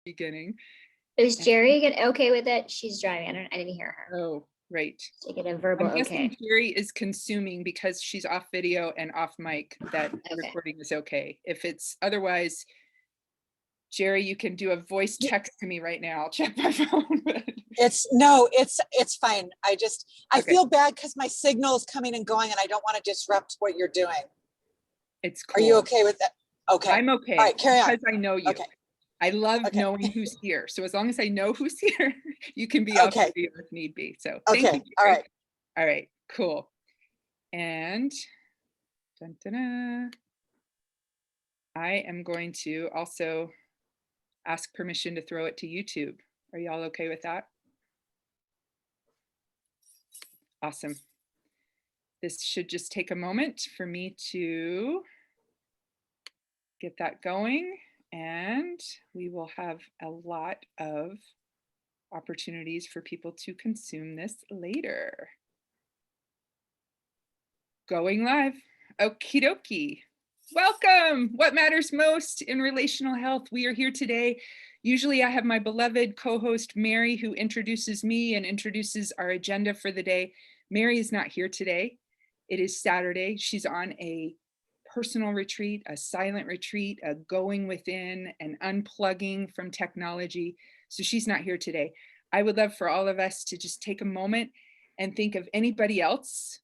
beginning. Is Jerry okay with it? She's driving. I didn't hear her. Oh, right. To get a verbal I'm guessing okay. Jerry is consuming because she's off video and off mic, that recording is okay. If it's otherwise, Jerry, you can do a voice text to me right now. I'll check my phone. It's fine. I feel bad because my signal is coming and going and I don't want to disrupt what you're doing. It's cool. Are you okay with that? Okay. I'm okay. All right, carry on. Because I know you. Okay. I love knowing who's here. So as long as I know who's here, you can be off video if need be. So thank you. All right. All right, cool. And I am going to also ask permission to throw it to YouTube. Are y'all okay with that? Awesome. This should just take a moment for me to get that going, and we will have a lot of opportunities for people to consume this later. Going live. Okie dokie. Welcome. What matters most in relational health? We are here today. Usually I have my beloved co-host Mary who introduces me and introduces our agenda for the day. Mary is not here today. It is Saturday. She's on a personal retreat, a silent retreat, a going within, an unplugging from technology. So she's not here today. I would love for all of us to just take a moment and think of anybody else.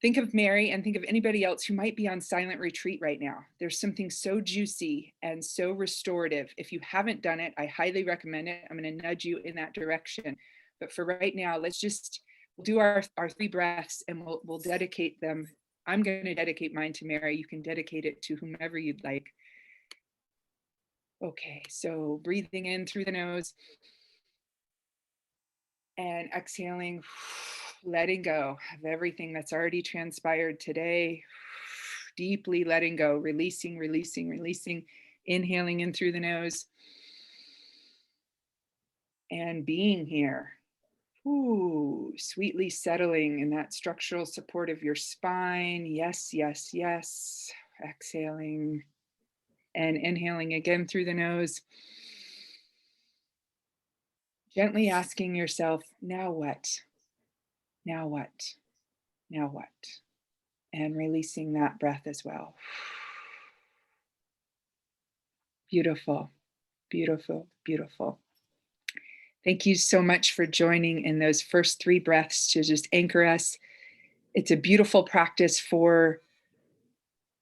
Think of Mary and think of anybody else who might be on silent retreat right now. There's something so juicy and so restorative. If you haven't done it, I highly recommend it. I'm going to nudge you in that direction. But for right now, let's just do our 3 breaths and we'll dedicate them. I'm going to dedicate mine to Mary. You can dedicate it to whomever you'd like. Okay, so breathing in through the nose and exhaling, letting go of everything that's already transpired today. Deeply letting go, releasing, releasing, releasing, inhaling in through the nose and being here. Ooh, sweetly settling in that structural support of your spine. Yes, yes, yes. Exhaling and inhaling again through the nose. Gently asking yourself, now what? Now what? Now what? And releasing that breath as well. Beautiful, beautiful, beautiful. Thank you so much for joining in those first 3 breaths to just anchor us. It's a beautiful practice for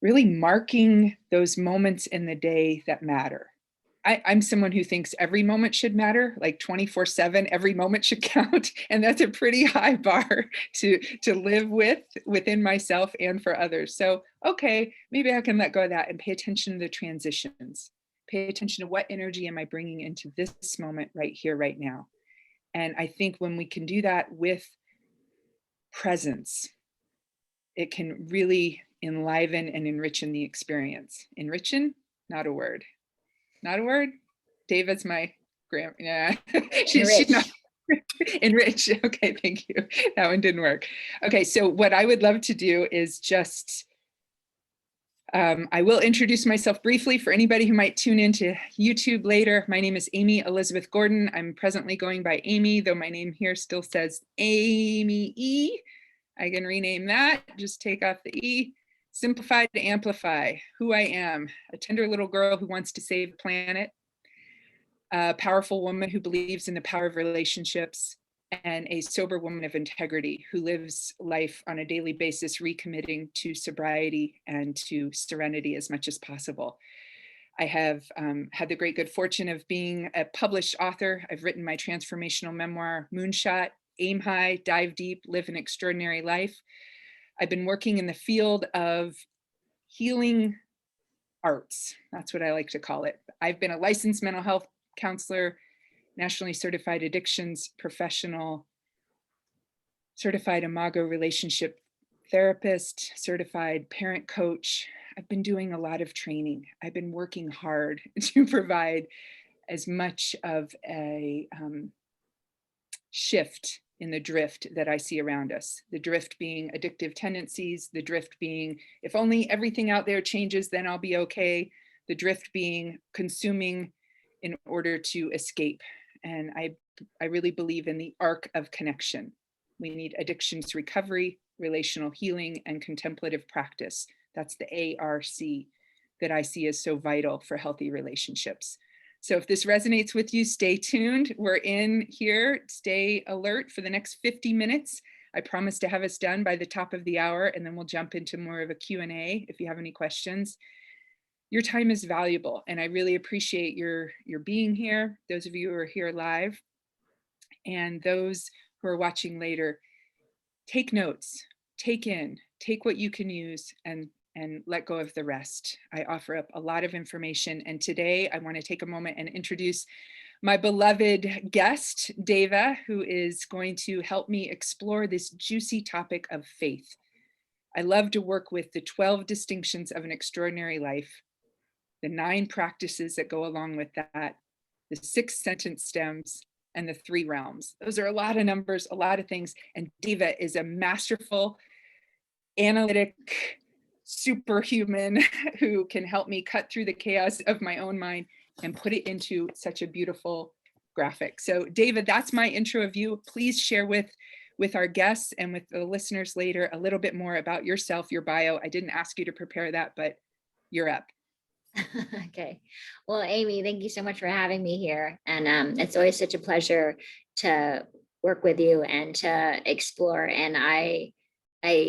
really marking those moments in the day that matter. I'm someone who thinks every moment should matter, like 24/7, every moment should count. And that's a pretty high bar to live within myself and for others. So, okay, maybe I can let go of that and pay attention to the transitions. Pay attention to what energy am I bringing into this moment right here, right now. And I think when we can do that with presence, it can really enliven and enrich the experience. Enrichen, not a word. Not a word? Deva's my grandma. Yeah. She's not. Enrich. Okay, thank you. That one didn't work. Okay, so what I would love to do is just, I will introduce myself briefly for anybody who might tune into YouTube later. My name is Amy Elizabeth Gordon. I'm presently going by Amy, though my name here still says Amy E. I can rename that, just take off the E. Simplify to amplify who I am, a tender little girl who wants to save the planet, a powerful woman who believes in the power of relationships, and a sober woman of integrity who lives life on a daily basis, recommitting to sobriety and to serenity as much as possible. I have had the great good fortune of being a published author. I've written my transformational memoir, Moonshot, Aim High, Dive Deep, Live an Extraordinary Life. I've been working in the field of healing arts. That's what I like to call it. I've been a licensed mental health counselor, nationally certified addictions professional, certified Imago relationship therapist, certified parent coach. I've been doing a lot of training. I've been working hard to provide as much of a shift in the drift that I see around us. The drift being addictive tendencies, the drift being, if only everything out there changes, then I'll be okay. The drift being consuming in order to escape. And I really believe in the arc of connection. We need addictions recovery, relational healing, and contemplative practice. That's the ARC that I see as so vital for healthy relationships. So if this resonates with you, stay tuned. We're in here. Stay alert for the next 50 minutes. I promise to have us done by the top of the hour, and then we'll jump into more of a Q&A if you have any questions. Your time is valuable, and I really appreciate your being here, those of you who are here live, and those who are watching later. Take notes, take what you can use, and let go of the rest. I offer up a lot of information, and today I want to take a moment and introduce my beloved guest, Deva, who is going to help me explore this juicy topic of faith. I love to work with the 12 distinctions of an extraordinary life, the 9 practices that go along with that, the 6 sentence stems, and the 3 realms. Those are a lot of numbers, a lot of things. And Deva is a masterful, analytic superhuman who can help me cut through the chaos of my own mind and put it into such a beautiful graphic. So Deva, that's my intro of you. Please share with our guests and with the listeners later a little bit more about yourself, your bio. I didn't ask you to prepare that, but you're up. Okay. Well, Amy, thank you so much for having me here. And it's always such a pleasure to work with you and to explore. And I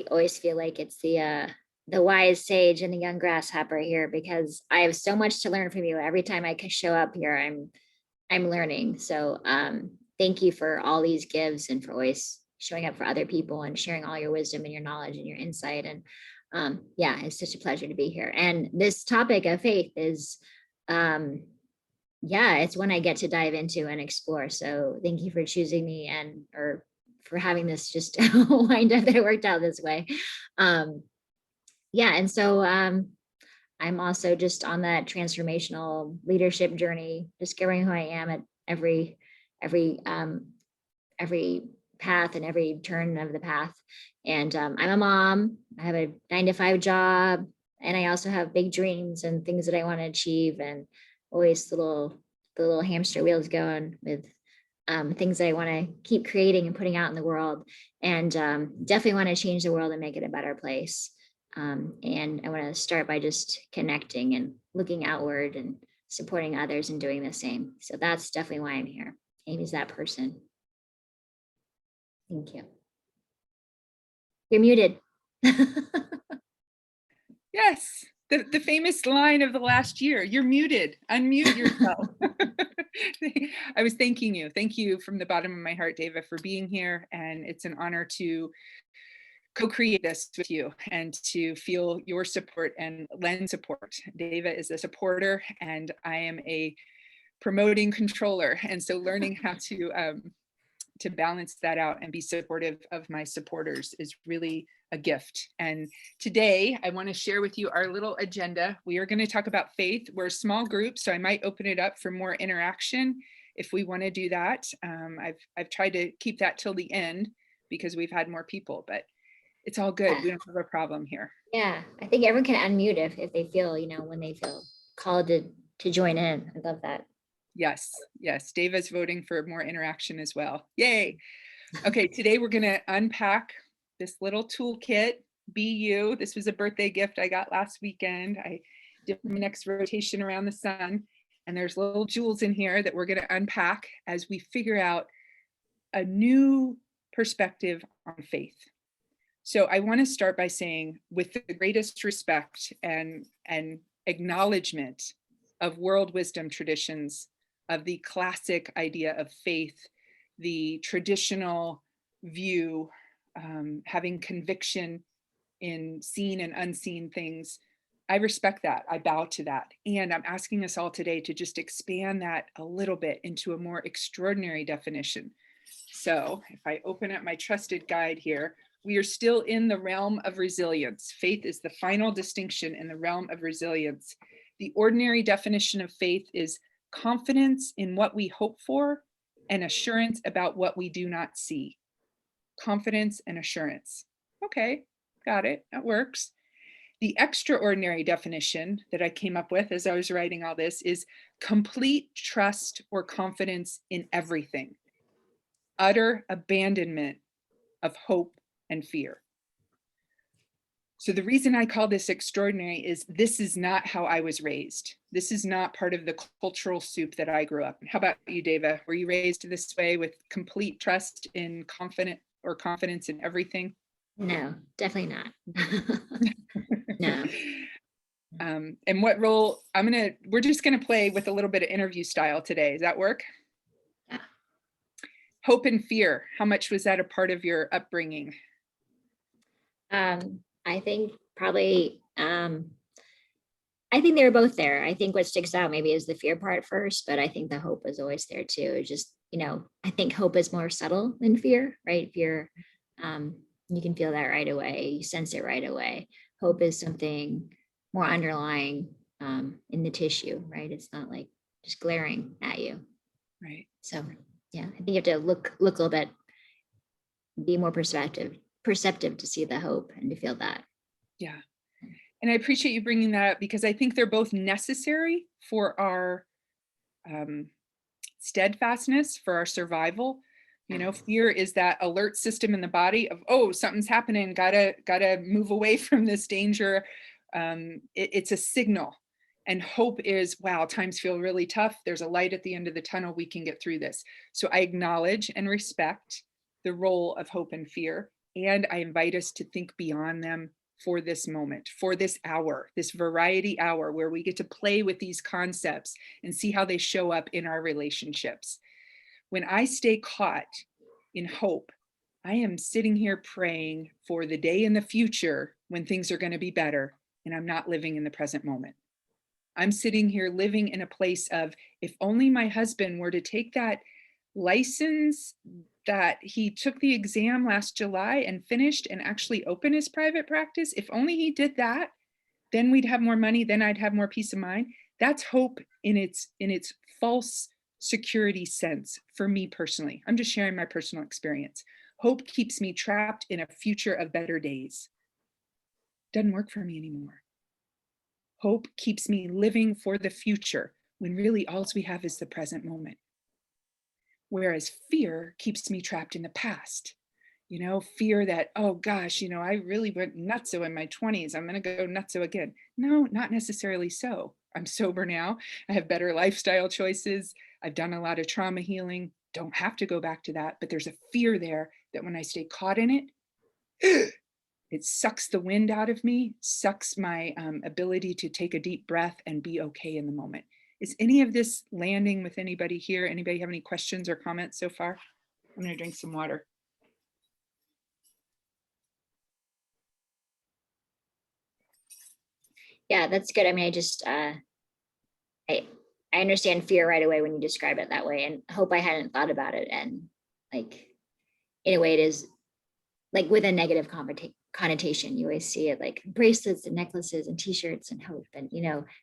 always feel like it's the wise sage and the young grasshopper here, because I have so much to learn from you. Every time I can show up here, I'm learning. So thank you for all these gives and for always showing up for other people and sharing all your wisdom and your knowledge and your insight. And yeah, it's such a pleasure to be here. And this topic of faith is, yeah, it's one I get to dive into and explore. So thank you for choosing me or for having this just wind up that it worked out this way. Yeah, and so I'm also just on that transformational leadership journey, discovering who I am at every path and every turn of the path. And I'm a mom. I have a 9-to-5 job, and I also have big dreams and things that I want to achieve, and always the little hamster wheels going with things that I want to keep creating and putting out in the world, and definitely want to change the world and make it a better place. And I want to start by just connecting and looking outward and supporting others and doing the same. So that's definitely why I'm here. Amy's that person. Thank you. You're muted. Yes, the famous line of the last year, you're muted, unmute yourself. I was thanking you. Thank you from the bottom of my heart, Deva, for being here. And it's an honor to co-create this with you and to feel your support and lend support. Deva is a supporter and I am a promoting controller. And so learning how to balance that out and be supportive of my supporters is really a gift. And today I want to share with you our little agenda. We are going to talk about faith. We're a small group, so I might open it up for more interaction if we want to do that. I've tried to keep that till the end because we've had more people, but it's all good. We don't have a problem here. Yeah, I think everyone can unmute if they feel, when they feel called to join in. I love that. Yes, Deva's voting for more interaction as well. Yay. Okay, today we're going to unpack this little toolkit, Be You. This was a birthday gift I got last weekend. I did my next rotation around the sun, and there's little jewels in here that we're going to unpack as we figure out a new perspective on faith. So I want to start by saying, with the greatest respect and acknowledgement of world wisdom traditions, of the classic idea of faith, the traditional view, having conviction in seen and unseen things, I respect that. I bow to that. And I'm asking us all today to just expand that a little bit into a more extraordinary definition. So if I open up my trusted guide here, we are still in the realm of resilience. Faith is the final distinction in the realm of resilience. The ordinary definition of faith is confidence in what we hope for and assurance about what we do not see. Confidence and assurance. Okay, got it. That works. The extraordinary definition that I came up with as I was writing all this is complete trust or confidence in everything, utter abandonment of hope and fear. So the reason I call this extraordinary is this is not how I was raised. This is not part of the cultural soup that I grew up in. How about you, Deva? Were you raised this way with complete trust in confidence in everything? No, definitely not. No. And what role, we're just gonna play with a little bit of interview style today. Does that work? Yeah. Hope and fear, how much was that a part of your upbringing? I think probably, I think they were both there. I think what sticks out maybe is the fear part first, but I think the hope is always there too. It's just, I think hope is more subtle than fear, right? Fear, you can feel that right away. You sense it right away. Hope is something more underlying in the tissue, right? It's not like just glaring at you. Right. So yeah, I think you have to look a little bit, be more perceptive to see the hope and to feel that. Yeah. And I appreciate you bringing that up because I think they're both necessary for our steadfastness, for our survival. Fear is that alert system in the body of, oh, something's happening, gotta move away from this danger. It's a signal. And hope is, wow, times feel really tough. There's a light at the end of the tunnel. We can get through this. So I acknowledge and respect the role of hope and fear. And I invite us to think beyond them for this moment, for this hour, this variety hour where we get to play with these concepts and see how they show up in our relationships. When I stay caught in hope, I am sitting here praying for the day in the future when things are going to be better, and I'm not living in the present moment. I'm sitting here living in a place of, if only my husband were to take that license that he took the exam last July and finished and actually open his private practice, if only he did that, then we'd have more money, then I'd have more peace of mind. That's hope in its false security sense for me personally. I'm just sharing my personal experience. Hope keeps me trapped in a future of better days. Doesn't work for me anymore. Hope keeps me living for the future when really all we have is the present moment. Whereas fear keeps me trapped in the past. Fear that, oh gosh, I really went nutso in my 20s. I'm going to go nutso again. No, not necessarily so. I'm sober now. I have better lifestyle choices. I've done a lot of trauma healing. Don't have to go back to that. But there's a fear there that when I stay caught in it, it sucks the wind out of me, sucks my ability to take a deep breath and be okay in the moment. Is any of this landing with anybody here? Anybody have any questions or comments so far? I'm going to drink some water. Yeah, that's good. I mean, I understand fear right away when you describe it that way, and hope I hadn't thought about it. And like, in a way, it is like with a negative connotation. You always see it like bracelets and necklaces and t-shirts and hope and,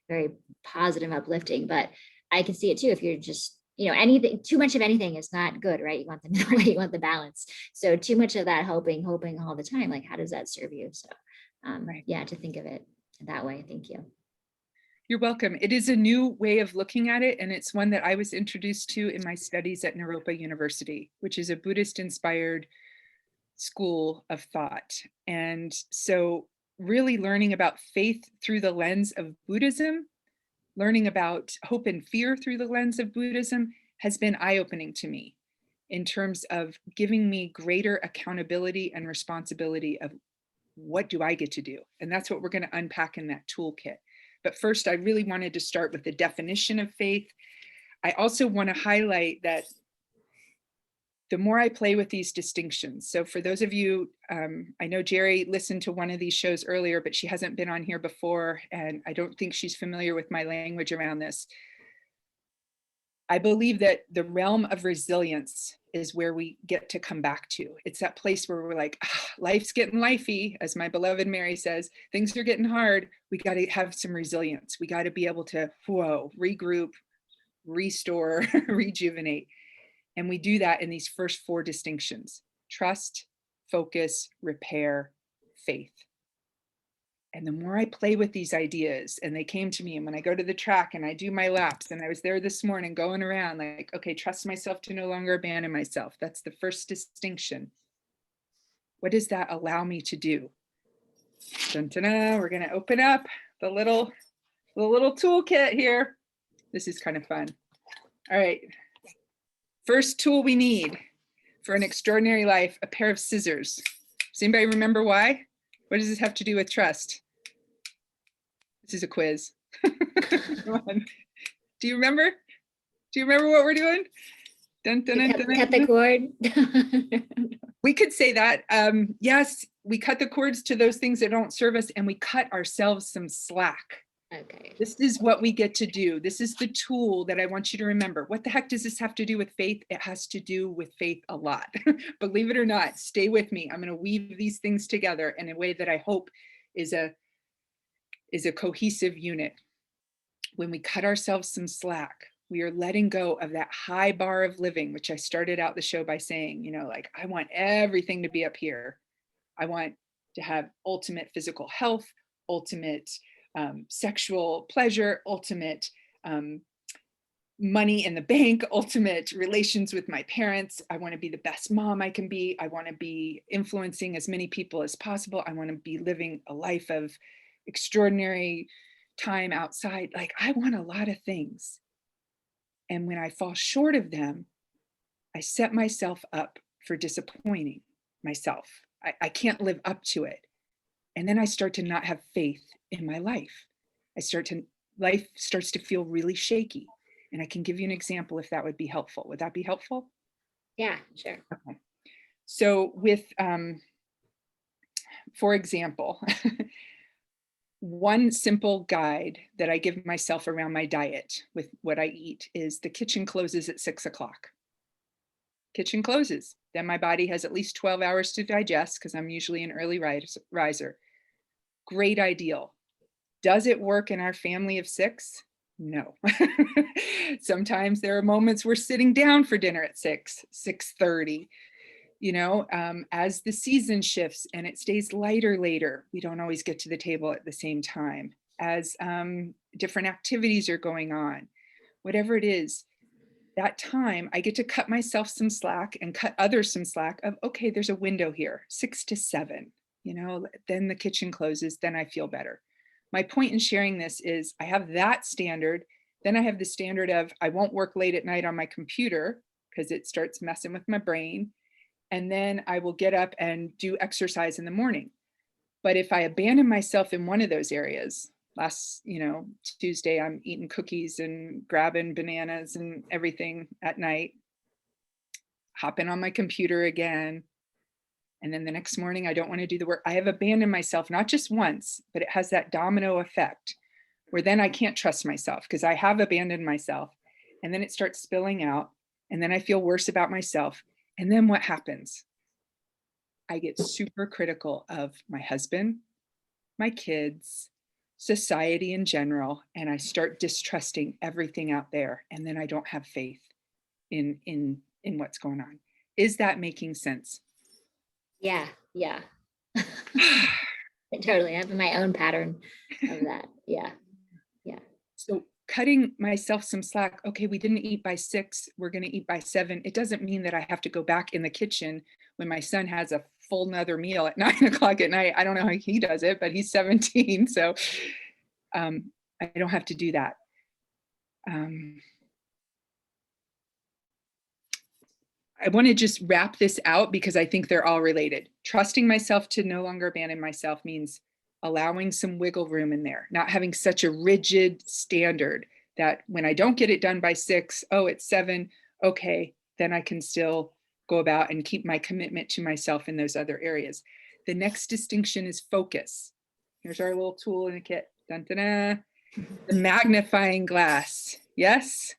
very positive, uplifting. But I can see it too if you're just, anything, too much of anything is not good, right? You want the middle way, you want the balance. So too much of that hoping all the time, like how does that serve you? So Right. yeah, to think of it that way. Thank you. You're welcome. It is a new way of looking at it, and it's one that I was introduced to in my studies at Naropa University, which is a Buddhist-inspired school of thought. And so really learning about faith through the lens of Buddhism, learning about hope and fear through the lens of Buddhism has been eye-opening to me in terms of giving me greater accountability and responsibility of what do I get to do? And that's what we're going to unpack in that toolkit. But first, I really wanted to start with the definition of faith. I also want to highlight that the more I play with these distinctions. So for those of you, I know Jerry listened to one of these shows earlier, but she hasn't been on here before, and I don't think she's familiar with my language around this. I believe that the realm of resilience is where we get to come back to. It's that place where we're like, life's getting lifey, as my beloved Mary says, things are getting hard. We got to have some resilience. We got to be able to, regroup, restore, rejuvenate. And we do that in these first four distinctions: trust, focus, repair, faith. And the more I play with these ideas, and they came to me, and when I go to the track and I do my laps, and I was there this morning going around like, okay, trust myself to no longer abandon myself. That's the first distinction. What does that allow me to do? Dun, dun, dun. We're going to open up the little toolkit here. This is kind of fun. All right. First tool we need for an extraordinary life, a pair of scissors. Does anybody remember why? What does this have to do with trust? This is a quiz. Come on. Do you remember? Do you remember what we're doing? Dun, dun, dun, dun, Cut the cord. We could say that. Yes, we cut the cords to those things that don't serve us, and we cut ourselves some slack. Okay. This is what we get to do. This is the tool that I want you to remember. What the heck does this have to do with faith? It has to do with faith a lot. Believe it or not, stay with me. I'm going to weave these things together in a way that I hope is a cohesive unit. When we cut ourselves some slack, we are letting go of that high bar of living, which I started out the show by saying, you know, like, I want everything to be up here. I want to have ultimate physical health, ultimate sexual pleasure, ultimate money in the bank, ultimate relations with my parents. I want to be the best mom I can be. I want to be influencing as many people as possible. I want to be living a life of extraordinary time outside. Like, I want a lot of things. And when I fall short of them, I set myself up for disappointing myself. I can't live up to it. And then I start to not have faith in my life. Life starts to feel really shaky. And I can give you an example if that would be helpful. Would that be helpful? Yeah, sure. Okay. So with, for example, one simple guide that I give myself around my diet with what I eat is the kitchen closes at 6 o'clock. Kitchen closes. Then my body has at least 12 hours to digest because I'm usually an early riser. Great ideal. Does it work in our family of 6? No. Sometimes there are moments we're sitting down for dinner at 6:30. You know, as the season shifts and it stays lighter later, we don't always get to the table at the same time. As different activities are going on, whatever it is, that time I get to cut myself some slack and cut others some slack of, okay, there's a window here, 6 to 7, you know, then the kitchen closes, then I feel better. My point in sharing this is I have that standard. Then I have the standard of I won't work late at night on my computer because it starts messing with my brain. And then I will get up and do exercise in the morning. But if I abandon myself in one of those areas, last, Tuesday, I'm eating cookies and grabbing bananas and everything at night, hopping on my computer again. And then the next morning, I don't want to do the work. I have abandoned myself, not just once, but it has that domino effect where then I can't trust myself because I have abandoned myself. And then it starts spilling out. And then I feel worse about myself. And then what happens? I get super critical of my husband, my kids, society in general, and I start distrusting everything out there. And then I don't have faith in what's going on. Is that making sense? Yeah. Totally. I have my own pattern of that. Yeah. So cutting myself some slack. Okay, we didn't eat by 6. We're going to eat by 7. It doesn't mean that I have to go back in the kitchen when my son has a full another meal at 9 o'clock at night. I don't know how he does it, but he's 17. So I don't have to do that. I want to just wrap this out because I think they're all related. Trusting myself to no longer abandon myself means allowing some wiggle room in there, not having such a rigid standard that when I don't get it done by 6, oh, it's 7, okay, then I can still go about and keep my commitment to myself in those other areas. The next distinction is focus. Here's our little tool in the kit. Dun, dun, dun. The magnifying glass. Yes?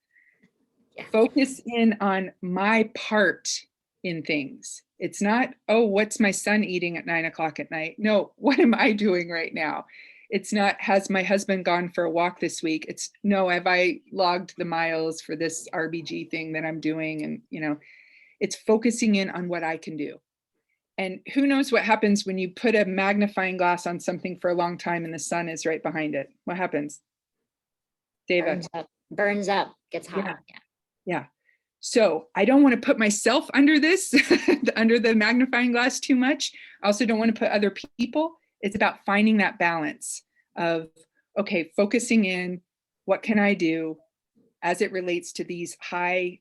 Yeah. Focus in on my part in things. It's not, oh, what's my son eating at 9 o'clock at night? No, what am I doing right now? It's not, has my husband gone for a walk this week? It's, no, have I logged the miles for this RBG thing that I'm doing? And, it's focusing in on what I can do. And who knows what happens when you put a magnifying glass on something for a long time and the sun is right behind it? What happens? Deva. Burns up, gets hot. Yeah. Yeah. So I don't want to put myself under this, under the magnifying glass too much. I also don't want to put other people. It's about finding that balance of, okay, focusing in, what can I do as it relates to these high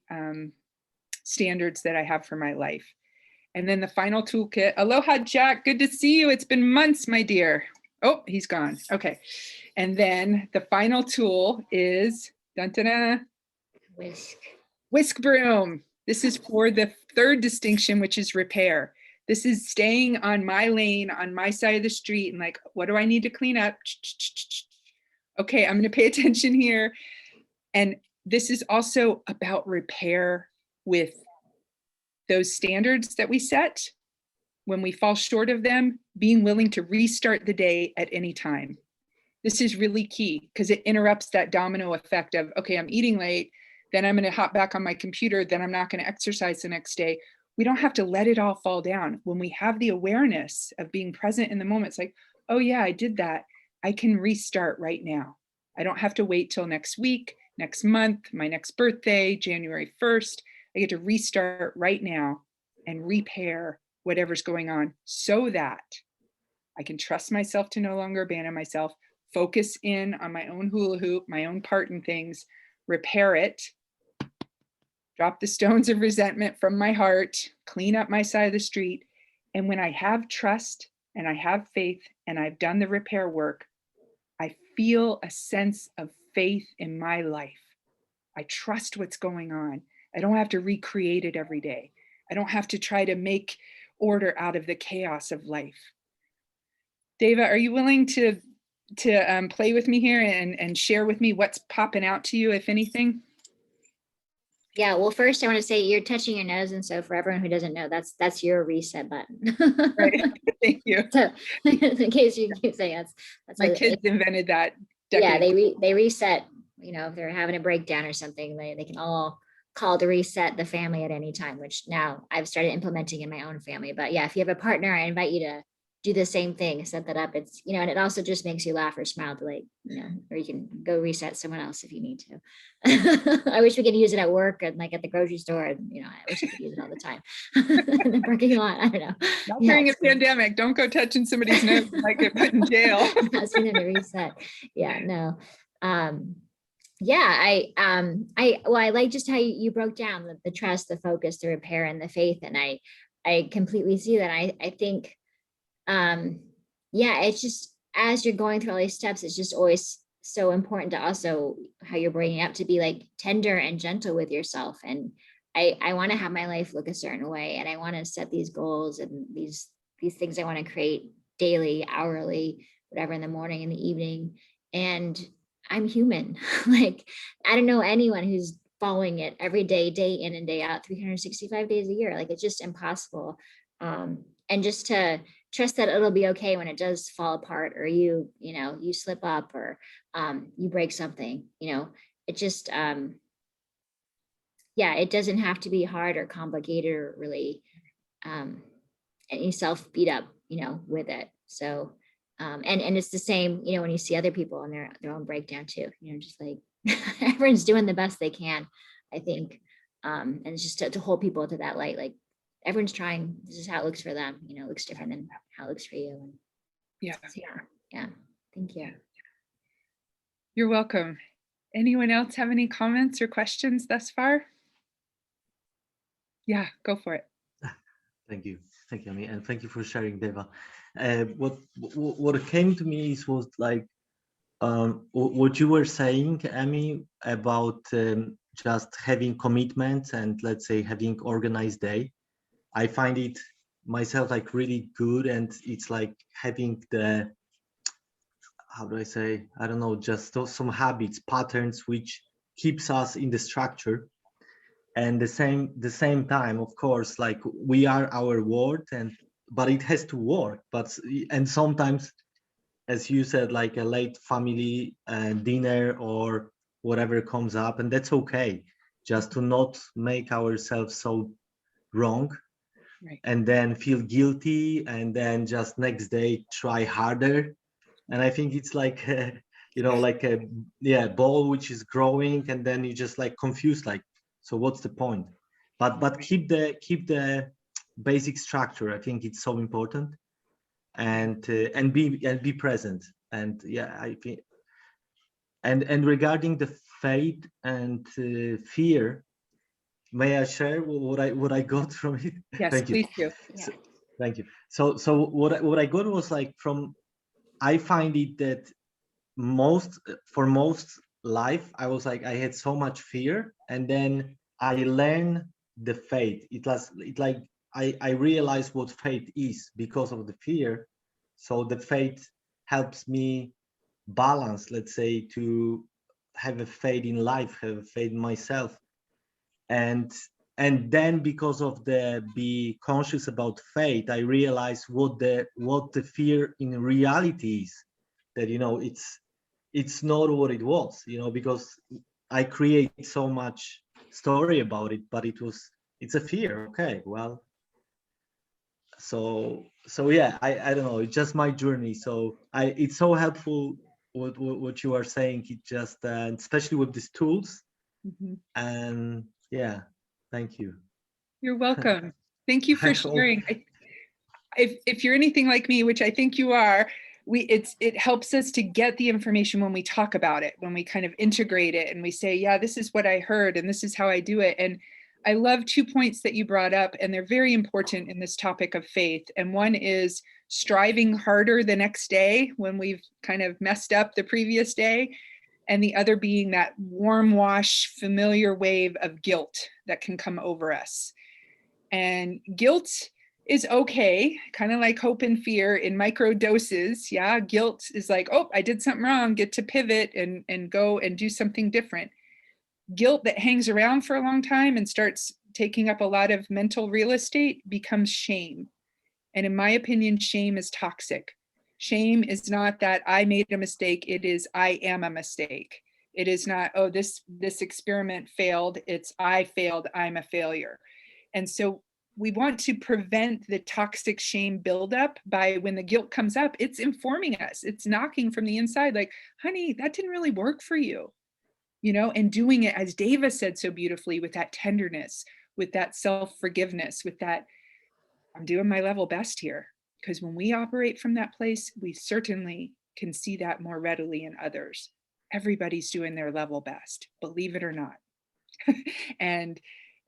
standards that I have for my life. And then the final toolkit. Aloha, Jack. Good to see you. It's been months, my dear. Oh, he's gone. Okay. And then the final tool is dun-dun-dun, whisk broom. This is for the third distinction, which is repair. This is staying on my lane, on my side of the street, and like, what do I need to clean up? Okay, I'm going to pay attention here. And this is also about repair with those standards that we set. When we fall short of them, being willing to restart the day at any time. This is really key because it interrupts that domino effect of, okay, I'm eating late, then I'm going to hop back on my computer, then I'm not going to exercise the next day. We don't have to let it all fall down. When we have the awareness of being present in the moment, it's like, oh yeah, I did that. I can restart right now. I don't have to wait till next week, next month, my next birthday, January 1st. I get to restart right now and repair whatever's going on so that I can trust myself to no longer abandon myself, focus in on my own hula hoop, my own part in things, repair it, drop the stones of resentment from my heart, clean up my side of the street. And when I have trust and I have faith and I've done the repair work, I feel a sense of faith in my life. I trust what's going on. I don't have to recreate it every day. I don't have to try to make order out of the chaos of life. Deva, are you willing to play with me here and share with me what's popping out to you, if anything? Yeah, well, first I want to say you're touching your nose. And so for everyone who doesn't know, that's your reset button. Right. Thank you. So in case you keep saying that's my kids invented that. Yeah, they reset, you know, if they're having a breakdown or something, they can all call to reset the family at any time, which now I've started implementing in my own family. But yeah, if you have a partner, I invite you to do the same thing, set that up. It's, you know, and it also just makes you laugh or smile to, like, you know, or you can go reset someone else if you need to. I wish we could use it at work and like at the grocery store. And, you know, I wish we could use it all the time in the parking lot. I don't know. Not during a pandemic. Don't go touching somebody's nose and might get put in jail. Asking them to reset. Yeah, no. Yeah, I like just how you broke down the trust, the focus, the repair, and the faith. And I completely see that. I think, yeah, it's just, as you're going through all these steps, it's just always so important to also how you're bringing up to be like tender and gentle with yourself. And I want to have my life look a certain way, and I want to set these goals and these things I want to create daily, hourly, whatever, in the morning, in the evening. And I'm human. Like, I don't know anyone who's following it every day, day in and day out, 365 days a year. Like, it's just impossible. And just to trust that it'll be okay when it does fall apart, or you slip up, or you break something, you know, it just, yeah, it doesn't have to be hard or complicated or really any self beat up, you know, with it. So, and it's the same, you know, when you see other people on their own breakdown too, you know, just like everyone's doing the best they can, I think. And it's just to hold people to that light, like, everyone's trying, this is how it looks for them, you know, it looks different than how it looks for you. And yeah. So yeah. Thank you. You're welcome. Anyone else have any comments or questions thus far? Yeah, go for it. Thank you, Amy, and thank you for sharing, Deva. What came to me was like what you were saying, Amy, about just having commitments and, let's say, having organized day. I find it myself like really good, and it's like having the, how do I say, I don't know, just some habits, patterns which keeps us in the structure. And the same time, of course, like, we are our word, but it has to work. And sometimes, as you said, like a late family dinner or whatever comes up, and that's okay, just to not make ourselves so wrong. Right. and then feel guilty, and then just next day try harder. And I think it's like like a ball which is growing, and then you just like confused, like, so what's the point? But keep the basic structure. I think it's so important, and be present. And I think, and regarding the faith and fear, may I share what I got from it? Yes, Thank you. please do. Yeah. Thank you. So what I got was like, from, I find it that for most life, I was like, I had so much fear, and then I learned the faith. I realized what faith is because of the fear. So the faith helps me balance, let's say, to have a faith in life, have a faith in myself. And then, because of the be conscious about faith, I realized what the fear in reality is. That it's not what it was, because I create so much story about it, but it's a fear. Okay, well, so yeah, I don't know, it's just my journey. So it's so helpful what you are saying. It just especially with these tools. Mhm. And yeah, thank you. You're welcome. Thank you I for hope. sharing. If you're anything like me, which I think you are, it helps us to get the information when we talk about it, when we kind of integrate it and we say, yeah, this is what I heard and this is how I do it. And I love 2 points that you brought up, and they're very important in this topic of faith. And one is striving harder the next day when we've kind of messed up the previous day. And the other being that warm wash, familiar wave of guilt that can come over us. And guilt is okay, kind of like hope and fear in micro doses. Yeah, guilt is like, oh, I did something wrong, get to pivot and go and do something different. Guilt that hangs around for a long time and starts taking up a lot of mental real estate becomes shame. And in my opinion, shame is toxic. Shame is not that I made a mistake, it is I am a mistake. It is not, oh, this experiment failed, it's I failed, I'm a failure. And so we want to prevent the toxic shame buildup by, when the guilt comes up, it's informing us, it's knocking from the inside, like, honey, that didn't really work for you, and doing it, as Deva said so beautifully, with that tenderness, with that self-forgiveness, with that, I'm doing my level best here. Because when we operate from that place, we certainly can see that more readily in others. Everybody's doing their level best, believe it or not. and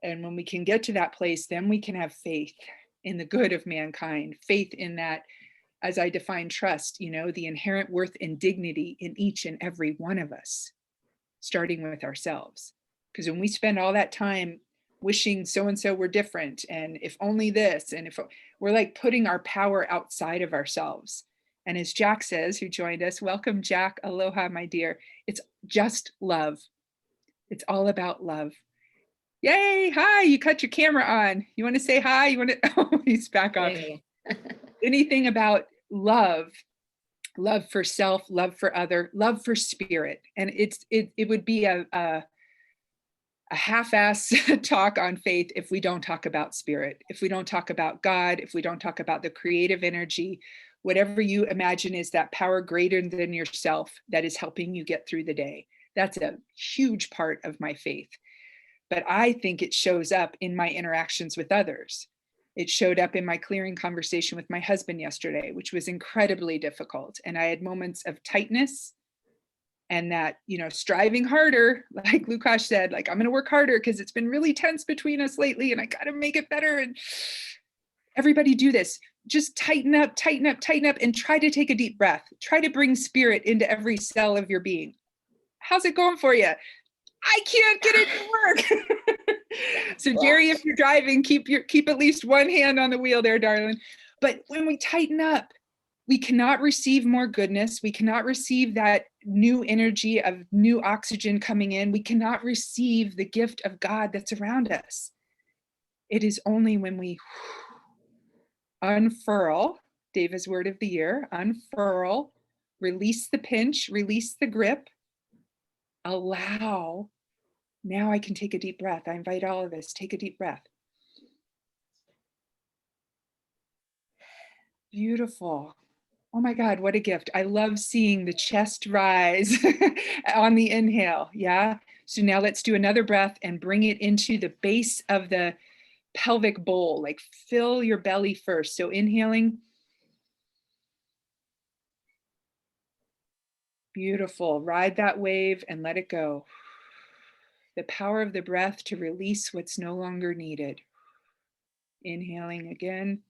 when we can get to that place, then we can have faith in the good of mankind, faith in that, as I define trust, the inherent worth and dignity in each and every one of us, starting with ourselves. Because when we spend all that time wishing so-and-so were different, and if only this, and if we're like putting our power outside of ourselves. And as Jack says, who joined us, welcome, Jack, aloha, my dear. It's just love. It's all about love. Yay, hi, you cut your camera on. You want to say hi? You want to, oh, he's back off. Anything about love for self, love for other, love for spirit. And it would be a half-ass talk on faith if we don't talk about spirit, if we don't talk about God, if we don't talk about the creative energy, whatever you imagine is that power greater than yourself that is helping you get through the day. That's a huge part of my faith. But I think it shows up in my interactions with others. It showed up in my clearing conversation with my husband yesterday, which was incredibly difficult. And I had moments of tightness and that, striving harder, like Lukash said, like, I'm going to work harder because it's been really tense between us lately and I got to make it better. And everybody do this. Just tighten up, and try to take a deep breath. Try to bring spirit into every cell of your being. How's it going for you? I can't get it to work. So Jerry, if you're driving, keep at least one hand on the wheel there, darling. But when we tighten up, we cannot receive more goodness. We cannot receive that new energy of new oxygen coming in. We cannot receive the gift of God that's around us. It is only when we unfurl, Deva's word of the year, unfurl, release the pinch, release the grip, allow. Now I can take a deep breath. I invite all of us, take a deep breath. Beautiful. Oh my God, what a gift. I love seeing the chest rise on the inhale. Yeah. So now let's do another breath and bring it into the base of the pelvic bowl, like fill your belly first. So inhaling. Beautiful. Ride that wave and let it go. The power of the breath to release what's no longer needed. Inhaling again.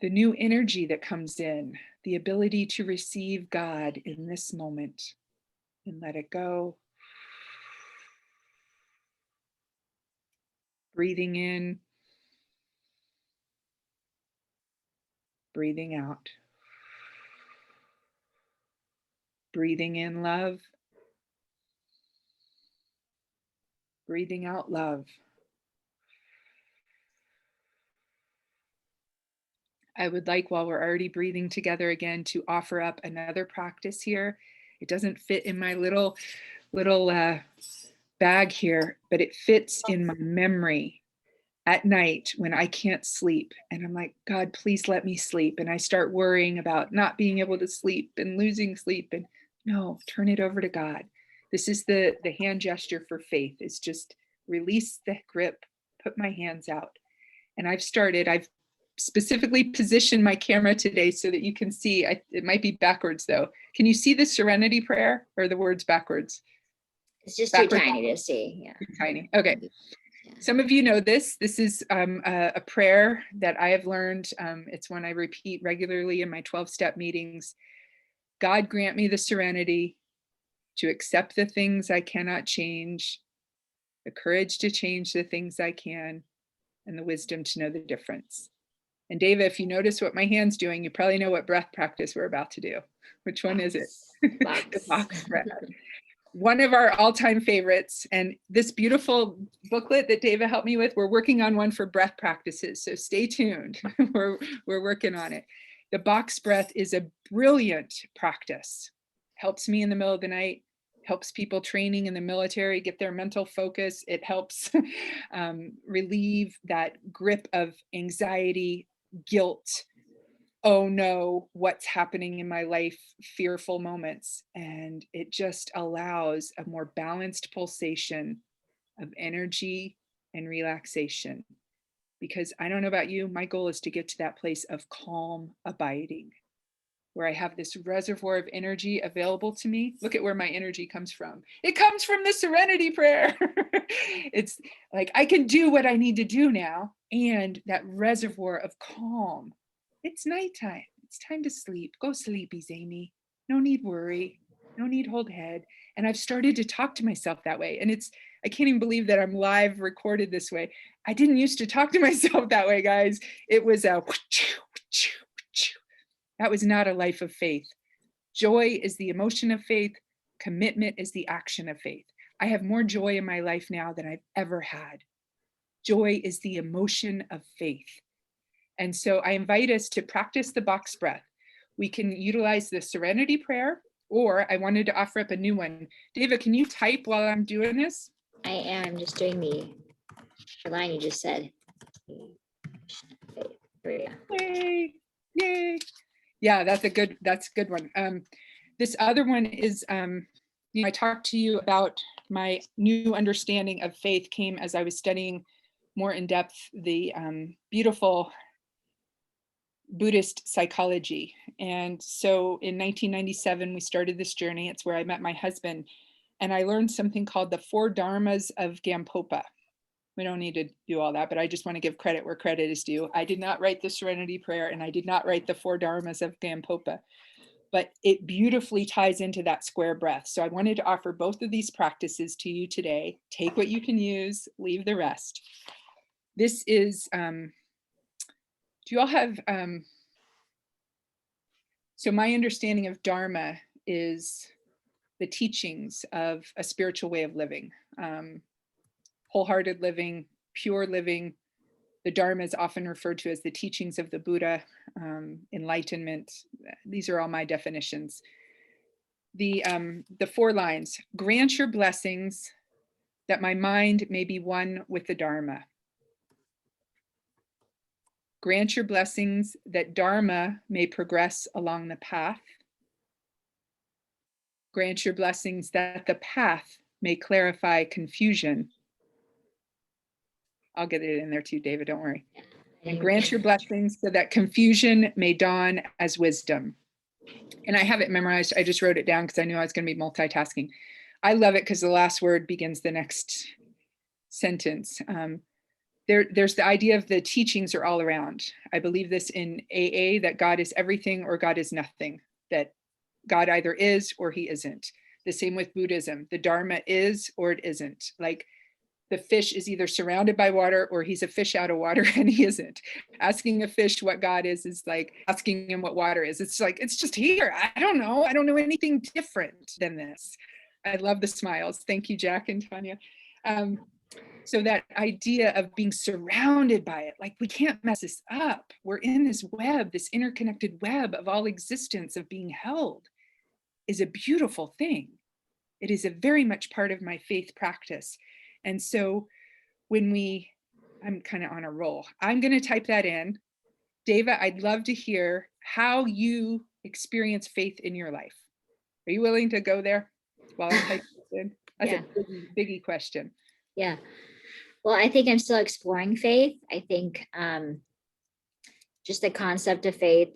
The new energy that comes in, the ability to receive God in this moment and let it go. Breathing in, breathing out. Breathing in love, breathing out love. I would like, while we're already breathing together again, to offer up another practice here. It doesn't fit in my little bag here, but it fits in my memory at night when I can't sleep. And I'm like, God, please let me sleep. And I start worrying about not being able to sleep and losing sleep. And no, turn it over to God. This is the hand gesture for faith. It's just release the grip, put my hands out. And I've specifically positioned my camera today so that you can see. It might be backwards though. Can you see the Serenity Prayer or the words backwards? It's just Backwards. too tiny to see. Yeah. Too tiny. Okay. Some of you know this. This is a prayer that I have learned. It's one I repeat regularly in my 12-step meetings. God grant me the serenity to accept the things I cannot change, the courage to change the things I can, and the wisdom to know the difference. And Deva, if you notice what my hand's doing, you probably know what breath practice we're about to do. Which one is it? The box breath. One of our all-time favorites, and this beautiful booklet that Deva helped me with, we're working on one for breath practices, so stay tuned. we're working on it. The box breath is a brilliant practice. Helps me in the middle of the night, helps people training in the military get their mental focus. It helps relieve that grip of anxiety, guilt, oh no, what's happening in my life, fearful moments. And it just allows a more balanced pulsation of energy and relaxation. Because I don't know about you, my goal is to get to that place of calm abiding, where I have this reservoir of energy available to me. Look at where my energy comes from. It comes from the Serenity Prayer. It's like I can do what I need to do now, and that reservoir of calm. It's nighttime. It's time to sleep. Go sleepies, Amy. No need worry. No need hold head. And I've started to talk to myself that way. And I can't even believe that I'm live recorded this way. I didn't used to talk to myself that way, guys. It was a that was not a life of faith. Joy is the emotion of faith. Commitment is the action of faith. I have more joy in my life now than I've ever had. Joy is the emotion of faith. And so I invite us to practice the box breath. We can utilize the Serenity Prayer, or I wanted to offer up a new one. Deva, can you type while I'm doing this? I am just doing the line you just said. Yay, yay. Yeah, that's a good one. This other one is, I talked to you about my new understanding of faith came as I was studying more in depth the beautiful Buddhist psychology. And so in 1997, we started this journey. It's where I met my husband. And I learned something called the 4 Dharmas of Gampopa. We don't need to do all that, but I just want to give credit where credit is due. I did not write the Serenity Prayer, and I did not write the 4 Dharmas of Gampopa, but it beautifully ties into that square breath. So I wanted to offer both of these practices to you today. Take what you can use, leave the rest. This is, do you all have, so my understanding of Dharma is the teachings of a spiritual way of living, wholehearted living, pure living. The Dharma is often referred to as the teachings of the Buddha, enlightenment. These are all my definitions. The 4 lines: grant your blessings that my mind may be one with the Dharma. Grant your blessings that Dharma may progress along the path. Grant your blessings that the path may clarify confusion. I'll get it in there too, David, don't worry. And grant your blessings so that confusion may dawn as wisdom. And I have it memorized. I just wrote it down because I knew I was going to be multitasking. I love it because the last word begins the next sentence. There's the idea of the teachings are all around. I believe this in AA, that God is everything or God is nothing, that God either is or he isn't. The same with Buddhism. The Dharma is or it isn't. Like the fish is either surrounded by water or he's a fish out of water and he isn't. Asking a fish what God is like asking him what water is. It's like, it's just here. I don't know. I don't know anything different than this. I love the smiles. Thank you, Jack and Tanya. So that idea of being surrounded by it, like we can't mess this up. We're in this web, this interconnected web of all existence of being held, is a beautiful thing. It is a very much part of my faith practice. And so when I'm kind of on a roll. I'm going to type that in. Deva, I'd love to hear how you experience faith in your life. Are you willing to go there while I type this in? That's a biggie question. Yeah. Well, I think I'm still exploring faith. I think just the concept of faith.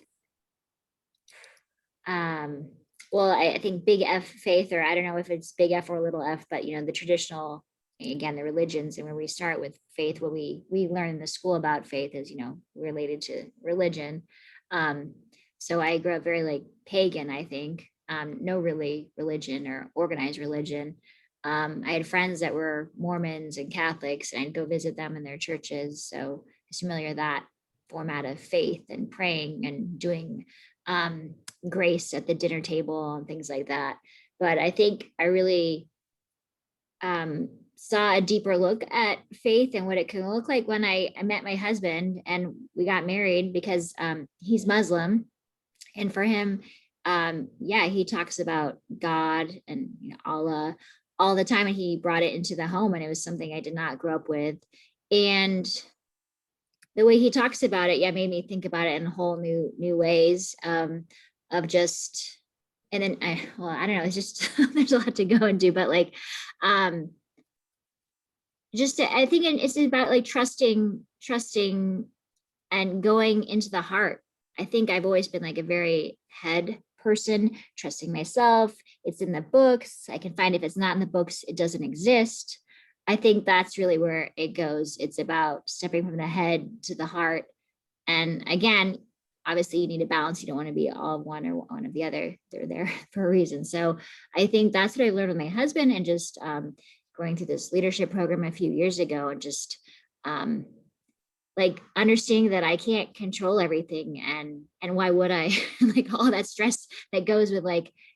Well, I think big F faith, or I don't know if it's big F or little f, but the traditional, again, the religions, and when we start with faith, what we learn in the school about faith is, related to religion. So I grew up very pagan, I think, no really religion or organized religion. I had friends that were Mormons and Catholics, and I'd go visit them in their churches. So I was familiar with that format of faith and praying and doing grace at the dinner table and things like that. But I think I really saw a deeper look at faith and what it can look like when I met my husband and we got married, because he's Muslim. And for him, he talks about God and Allah all the time, and he brought it into the home, and it was something I did not grow up with. And the way he talks about it, made me think about it in whole new ways of just, and then I don't know, it's just there's a lot to go into, but I think it's about trusting and going into the heart. I think I've always been a very head person, trusting myself. It's in the books. I can find if it's not in the books, it doesn't exist. I think that's really where it goes. It's about stepping from the head to the heart. And again, obviously you need a balance. You don't want to be all one or one of the other. They're there for a reason. So I think that's what I learned with my husband, and just going through this leadership program a few years ago, and just understanding that I can't control everything, and why would I? All that stress that goes with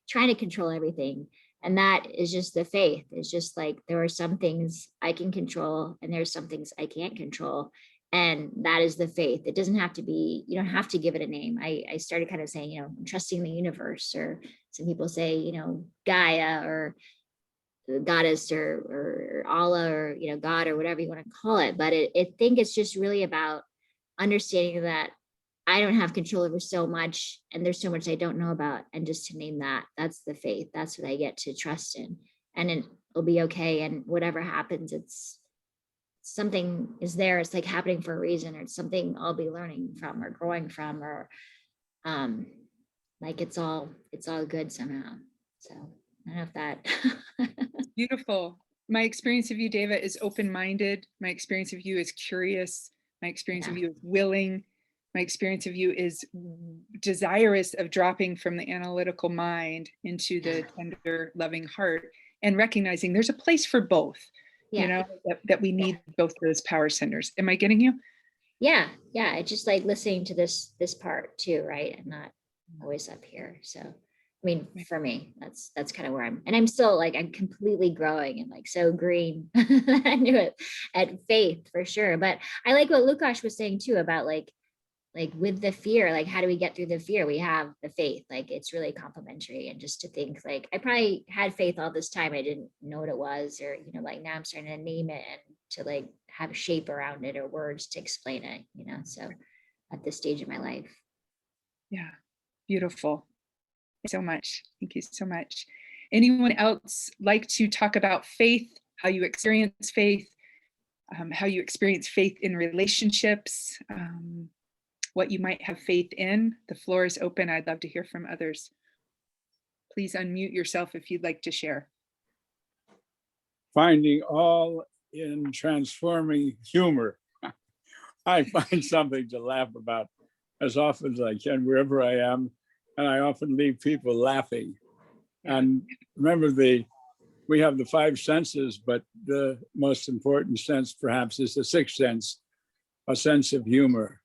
trying to control everything. And that is just the faith. It's just there are some things I can control and there's some things I can't control. And that is the faith. It doesn't have to be, you don't have to give it a name. I started kind of saying, I'm trusting the universe, or some people say, Gaia, or goddess, or Allah, or, God, or whatever you want to call it. But I think it's just really about understanding that I don't have control over so much, and there's so much I don't know about. And just to name that's the faith. That's what I get to trust in, and it'll be okay. And whatever happens, it's something is there. It's happening for a reason, or it's something I'll be learning from or growing from, or it's all good somehow. So I don't know if that. Beautiful. My experience of you, Deva, is open-minded. My experience of you is curious. My experience of you is willing. My experience of you is desirous of dropping from the analytical mind into the tender, loving heart, and recognizing there's a place for both, that we need both those power centers. Am I getting you? Yeah. It's just listening to this part too, right? I'm not always up here. So, I mean, for me, that's kind of where I'm still I'm completely growing and so green. I knew it at faith for sure. But I like what Lukash was saying too about with the fear, how do we get through the fear? We have the faith, it's really complementary. And just to think I probably had faith all this time. I didn't know what it was, or, now I'm starting to name it and to have shape around it or words to explain it, so at this stage of my life. Yeah, beautiful. Thank you so much. Thank you so much. Anyone else like to talk about faith, how you experience faith, how you experience faith in relationships, what you might have faith in? The floor is open. I'd love to hear from others. Please unmute yourself if you'd like to share. Finding all in transforming humor. I find something to laugh about as often as I can, wherever I am. And I often leave people laughing. And remember, we have the five senses, but the most important sense perhaps is the sixth sense, a sense of humor.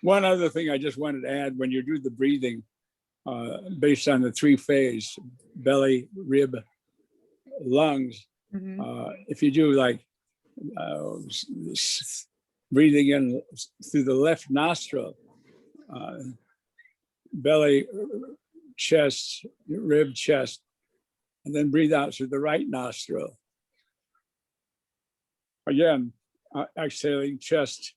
One other thing I just wanted to add, when you do the breathing, based on the three phase, belly, rib, lungs, if you do like breathing in through the left nostril, belly, chest, rib, chest, and then breathe out through the right nostril. Again, exhaling chest,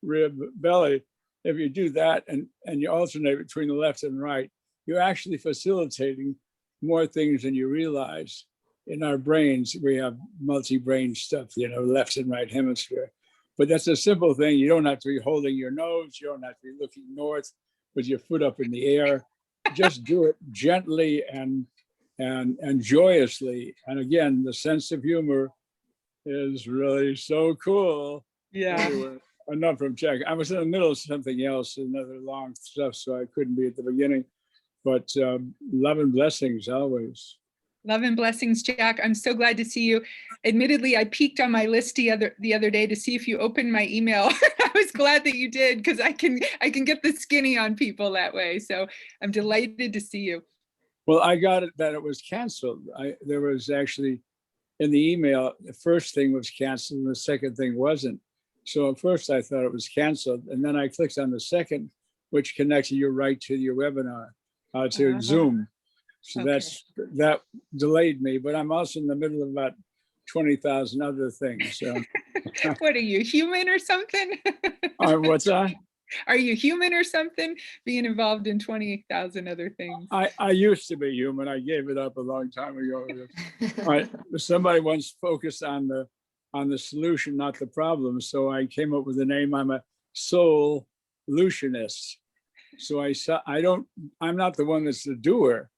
rib, belly. If you do that and you alternate between the left and right, you're actually facilitating more things than you realize. In our brains, we have multi-brain stuff, left and right hemisphere. But that's a simple thing. You don't have to be holding your nose. You don't have to be looking north with your foot up in the air. Just do it gently and joyously. And again, the sense of humor is really so cool. Yeah. Anyway, enough from Jack. I was in the middle of something else, another long stuff, so I couldn't be at the beginning. But love and blessings always. Love and blessings, Jack. I'm so glad to see you. Admittedly, I peeked on my list the other day to see if you opened my email. I was glad that you did, because I can get the skinny on people that way. So I'm delighted to see you. Well, I got it that it was canceled. There was actually in the email, the first thing was canceled and the second thing wasn't. So at first I thought it was canceled, and then I clicked on the second, which connects you right to your webinar, to Zoom. So Okay. that delayed me, but I'm also in the middle of about 20,000 other things. So. What are you, human or something? What's that? Are you human or something? Being involved in 20,000 other things. I used to be human. I gave it up a long time ago. Somebody once focused on the solution, not the problem. So I came up with the name. I'm a solutionist. So I'm not the one that's the doer.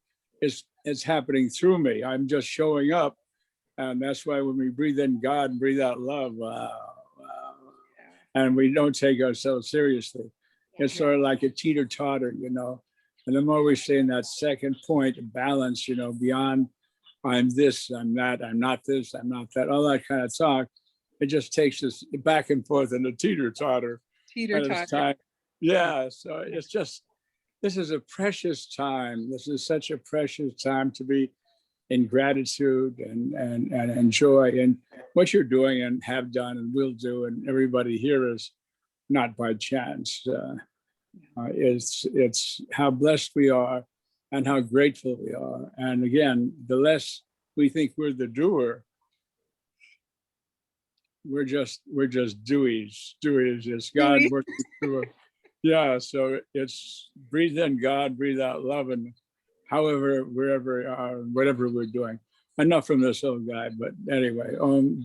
It's happening through me. I'm just showing up. And that's why when we breathe in God and breathe out love, wow. And we don't take ourselves seriously. It's sort of like a teeter-totter, And the more we stay in that second point of balance, beyond I'm this, I'm that, I'm not this, I'm not that, all that kind of talk, it just takes us back and forth in a teeter-totter. Teeter-totter. Yeah, so it's just, this is a precious time. This is such a precious time to be in gratitude and joy. And what you're doing and have done and will do, and everybody here is not by chance. It's how blessed we are and how grateful we are. And again, the less we think we're the doer, we're just doies. It's God working through us. Yeah, so it's breathe in God, breathe out love, and however, wherever, whatever we're doing. Enough from this old guy, but anyway,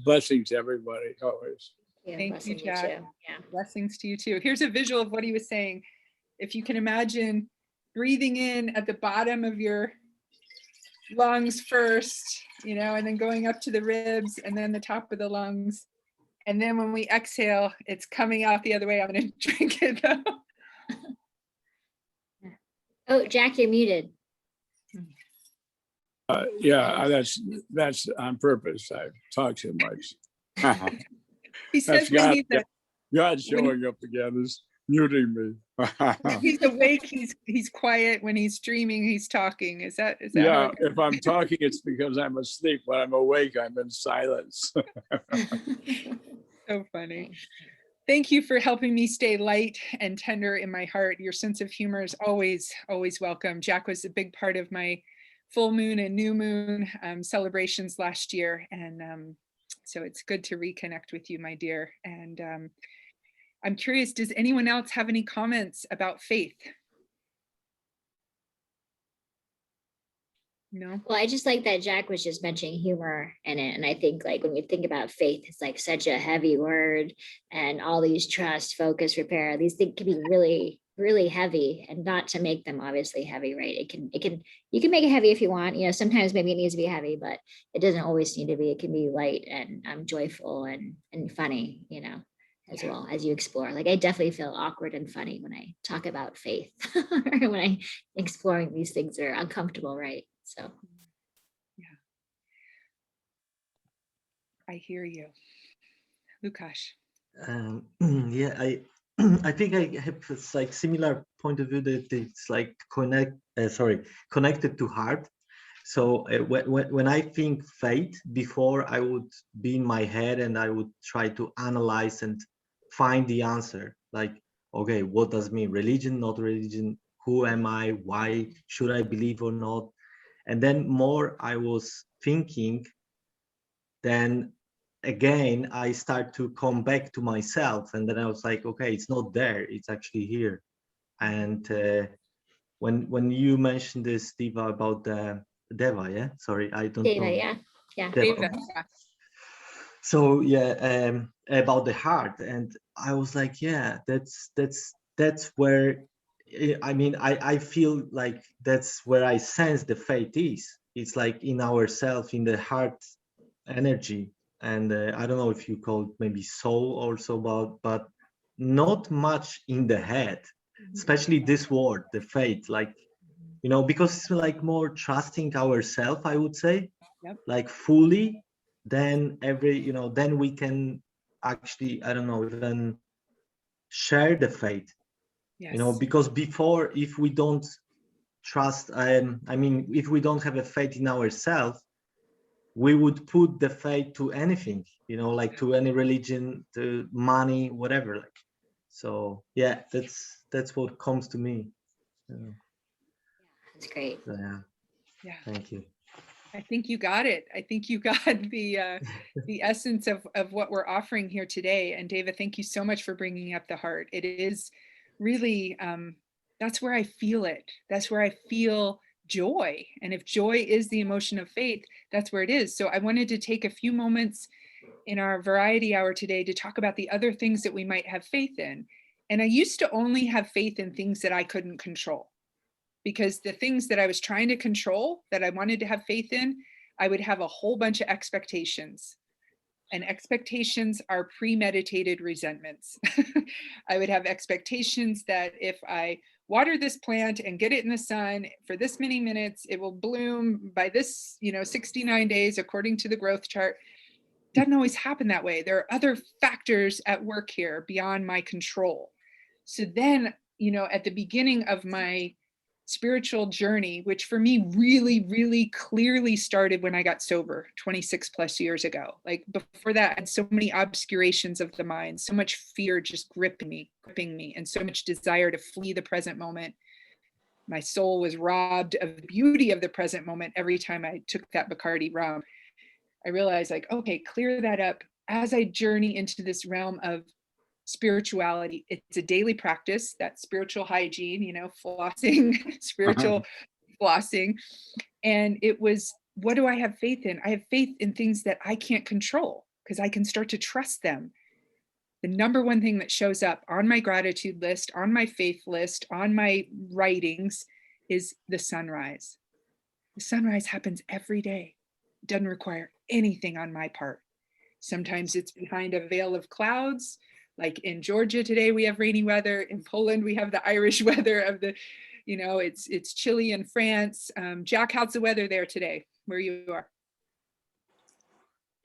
blessings to everybody always. Thank you, blessing Jack. too. Yeah. Blessings to you too. Here's a visual of what he was saying. If you can imagine breathing in at the bottom of your lungs first, and then going up to the ribs and then the top of the lungs. And then when we exhale, it's coming out the other way. I'm going to drink it though. Oh, Jack, you're muted. Yeah, that's on purpose. I talk too much. He says That's when God showing up again is muting me. he's awake, he's quiet. When he's dreaming, he's talking. Is that Yeah, how if I'm talking, it's because I'm asleep. When I'm awake, I'm in silence. So funny. Thank you for helping me stay light and tender in my heart. Your sense of humor is always welcome. Jack was a big part of my full moon and new moon celebrations last year. And so it's good to reconnect with you, my dear. And I'm curious, does anyone else have any comments about faith? No? Well, I just like that Jack was just mentioning humor in it. And I think like when we think about faith, it's like such a heavy word, and all these trust, focus, repair, these things can be really, really heavy, and not to make them obviously heavy, right? You can make it heavy if you want, sometimes maybe it needs to be heavy, but it doesn't always need to be. It can be light and joyful and funny, as well as you explore. Like I definitely feel awkward and funny when I talk about faith, or when I exploring these things that are uncomfortable, right? So yeah, I hear you. Lukash. Yeah, I I think I have this like similar point of view that it's like connected to heart. So when I think faith, before I would be in my head and I would try to analyze and find the answer. Like, okay, what does it mean? Religion, not religion? Who am I? Why should I believe or not? And then more I was thinking, then again I start to come back to myself, and then I was like, okay, it's not there, it's actually here. And when you mentioned this, Deva, about the Deva, yeah, sorry, I don't Deva, know. yeah. Deva. Deva. So yeah, about the heart, and I was like, yeah, that's where I mean, I feel like that's where I sense the faith is. It's like in ourself, in the heart energy. And I don't know if you call it maybe soul also, but not much in the head, especially this word, the faith, like, because it's like more trusting ourselves, I would say. Yep. Like fully, then then we can actually, I don't know, even share the faith. Yes. Because before, if we don't trust, I mean, if we don't have a faith in ourselves, we would put the faith to anything, like to any religion, to money, whatever. Like, so yeah, that's what comes to me. That's great. So, yeah. Yeah. Thank you. I think you got it. I think you got the essence of what we're offering here today. And Deva, thank you so much for bringing up the heart. It is really, that's where I feel it. That's where I feel joy. And if joy is the emotion of faith, that's where it is. So I wanted to take a few moments in our variety hour today to talk about the other things that we might have faith in. And I used to only have faith in things that I couldn't control, because the things that I was trying to control, that I wanted to have faith in, I would have a whole bunch of expectations. And expectations are premeditated resentments. I would have expectations that if I water this plant and get it in the sun for this many minutes, it will bloom by this, 69 days, according to the growth chart. Doesn't always happen that way. There are other factors at work here beyond my control. So then, at the beginning of my spiritual journey, which for me really, really clearly started when I got sober 26 plus years ago. Like before that, I had so many obscurations of the mind, so much fear just gripping me, and so much desire to flee the present moment. My soul was robbed of the beauty of the present moment every time I took that Bacardi rum. I realized, like, okay, clear that up. As I journey into this realm of spirituality, it's a daily practice, that spiritual hygiene, flossing, spiritual flossing. And it was, what do I have faith in? I have faith in things that I can't control, because I can start to trust them. The number one thing that shows up on my gratitude list, on my faith list, on my writings is the sunrise. The sunrise happens every day. It doesn't require anything on my part. Sometimes it's behind a veil of clouds. Like in Georgia today, we have rainy weather. In Poland, we have the Irish weather of the, it's chilly in France. Jack, how's the weather there today, where you are?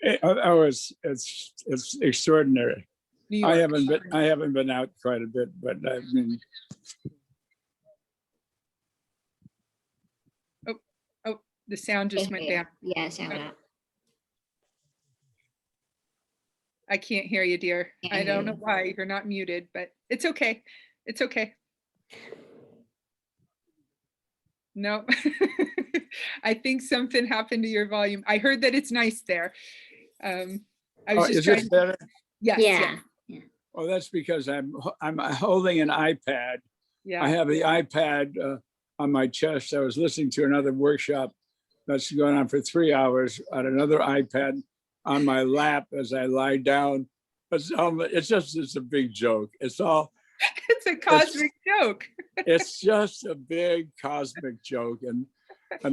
It's extraordinary. New York. I haven't been out quite a bit, but I mean. Oh, the sound just went down. Yeah, sound went out. I can't hear you, dear. I don't know why you're not muted, but it's okay. It's okay. No, I think something happened to your volume. I heard that it's nice there. I was just is trying. this better? Yes. Yeah. Well, that's because I'm holding an iPad. Yeah. I have the iPad on my chest. I was listening to another workshop that's going on for 3 hours on another iPad on my lap as I lie down. It's a big joke. It's It's a cosmic joke. it's just a big cosmic joke, and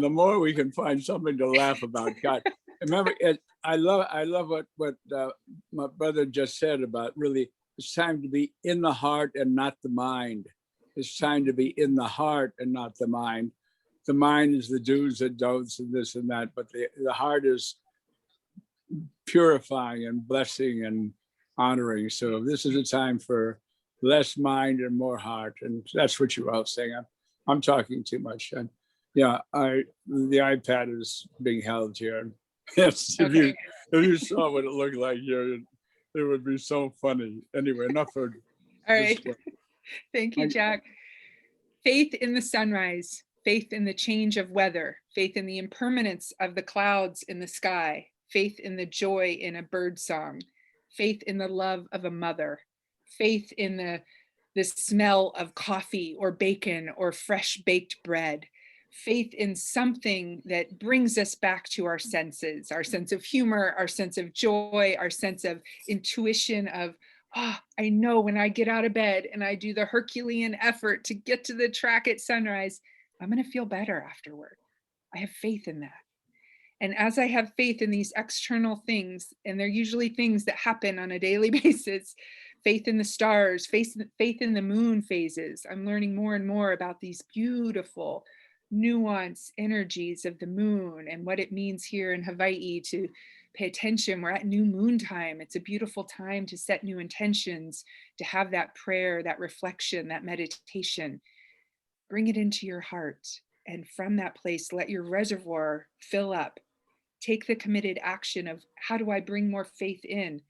the more we can find something to laugh about, God. Remember, I love what my brother just said about really. It's time to be in the heart and not the mind. It's time to be in the heart and not the mind. The mind is the do's and don'ts and this and that, but the heart is purifying and blessing and honoring. So this is a time for less mind and more heart. And that's what you were all saying. I'm talking too much. And yeah, the iPad is being held here. Yes, Okay. if you saw what it looked like here, it would be so funny. Anyway, enough of All this right. one. Thank you, Jack. Faith in the sunrise, faith in the change of weather, faith in the impermanence of the clouds in the sky, faith in the joy in a bird song, faith in the love of a mother, faith in the smell of coffee or bacon or fresh baked bread, faith in something that brings us back to our senses, our sense of humor, our sense of joy, our sense of intuition of, oh, I know when I get out of bed and I do the Herculean effort to get to the track at sunrise, I'm going to feel better afterward. I have faith in that. And as I have faith in these external things, and they're usually things that happen on a daily basis, faith in the stars, faith in the moon phases. I'm learning more and more about these beautiful nuanced energies of the moon and what it means here in Hawaii to pay attention. We're at new moon time. It's a beautiful time to set new intentions, to have that prayer, that reflection, that meditation. Bring it into your heart. And from that place, let your reservoir fill up. Take the committed action of, how do I bring more faith in?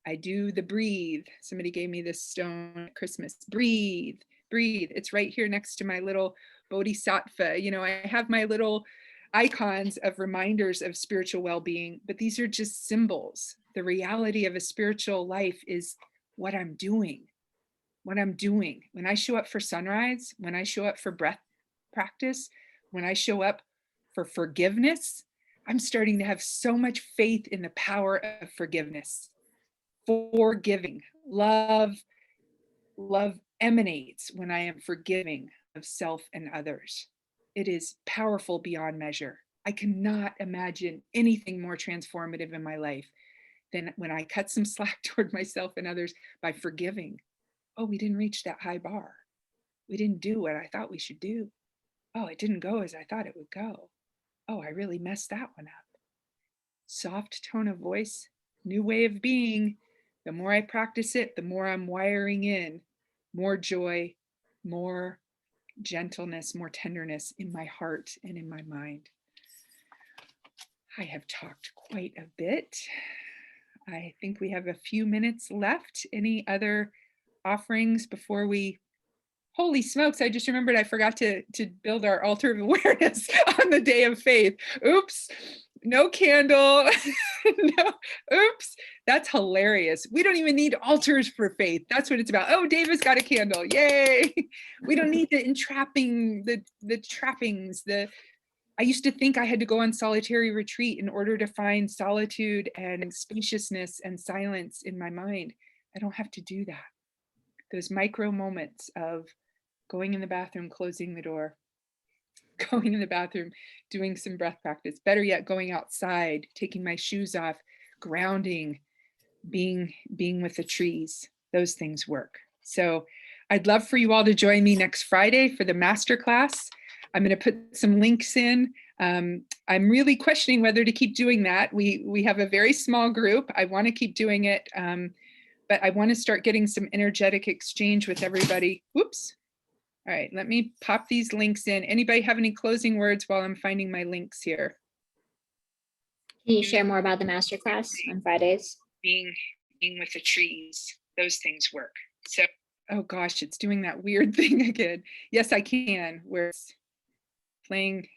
I do the breathe. Somebody gave me this stone at Christmas. Breathe, breathe. It's right here next to my little bodhisattva. You know, I have my little icons of reminders of spiritual well-being, but these are just symbols. The reality of a spiritual life is what I'm doing. What I'm doing. When I show up for sunrise, when I show up for breath practice, when I show up for forgiveness, I'm starting to have so much faith in the power of forgiveness. Forgiving, love emanates when I am forgiving of self and others. It is powerful beyond measure. I cannot imagine anything more transformative in my life than when I cut some slack toward myself and others by forgiving. Oh, we didn't reach that high bar. We didn't do what I thought we should do. Oh, it didn't go as I thought it would go. Oh, I really messed that one up. Soft tone of voice, new way of being. The more I practice it, the more I'm wiring in more joy, more gentleness, more tenderness in my heart and in my mind. I have talked quite a bit. I think we have a few minutes left. Any other offerings before we? Holy smokes, I just remembered I forgot to build our altar of awareness on the day of faith. Oops, no candle. No, oops, that's hilarious. We don't even need altars for faith. That's what it's about. Oh, Deva's got a candle. Yay. We don't need the entrapping, the trappings. I used to think I had to go on solitary retreat in order to find solitude and spaciousness and silence in my mind. I don't have to do that. Those micro moments of going in the bathroom, closing the door, going in the bathroom, doing some breath practice, better yet, going outside, taking my shoes off, grounding, being with the trees, those things work. So I'd love for you all to join me next Friday for the masterclass. I'm going to put some links in. I'm really questioning whether to keep doing that. We have a very small group. I want to keep doing it, but I want to start getting some energetic exchange with everybody. Whoops. All right, let me pop these links in. Anybody have any closing words while I'm finding my links here? Can you share more about the masterclass on Fridays? Being with the trees, those things work. So, oh gosh, it's doing that weird thing again. Yes, I can, where it's playing.